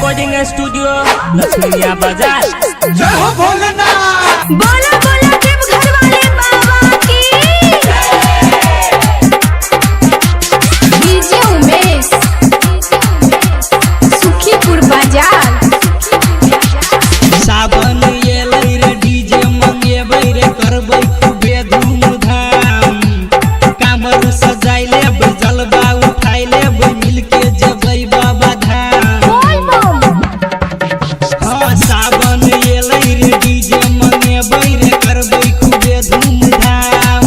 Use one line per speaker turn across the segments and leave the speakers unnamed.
Recording studio लक्ष्मीया बाजार।
जय हो भोलेनाथ।
बोला बोला देवघर वाले बाबा की। डीजे उमेश सुखीपुर बाजार।
सावन एलै रे डीजे मंगेबै रे करबै खूबे धूमधाम। कामर सजाइ लेबै जलवा उठाइ लेबै मिलके जेबै बाबा धाम। हाँ सावन एलै रे डीजे मंगेबै रे करबै खूबे धूमधाम।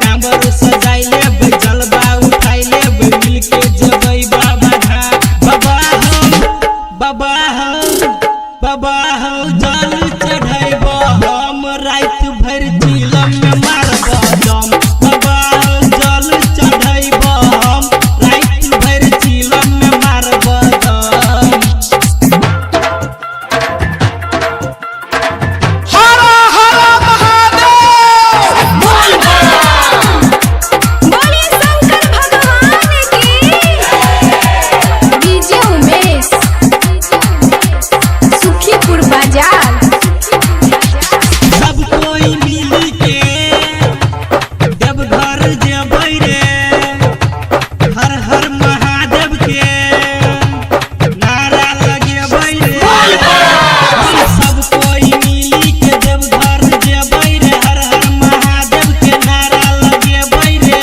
कामर सजाइ लेबै जलवा उठाइ लेबै मिलके जेबै बाबा धाम। बाबा हो जल चढ़ैब हम रात भर चिलम में मारब दम। बाबा हो जल चढ़ैब हम रात भर चिलम में मारब दम।
हर हर महादेव।
बोलिए शंकर भगवान की। डीजे उमेश सुखीपुर बाजार।
सब कोई मिल के देवघर जेबै रे हर हर महादेव के नारा लगेबै रे। सब कोई मिल के देवघर जेबै रे हर हर महादेव के नारा लगेबै रे।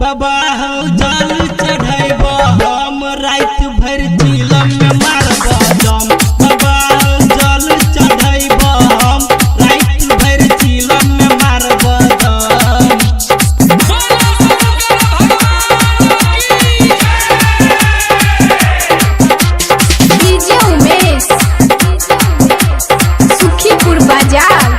बाबा हो जल चढ़ैब हम रात भर चिलम में मारब दम। बाबा हो जल चढ़ैब हम रात भर चिलम में मारब दम।
डीजे उमेश सुखीपुर बाजार।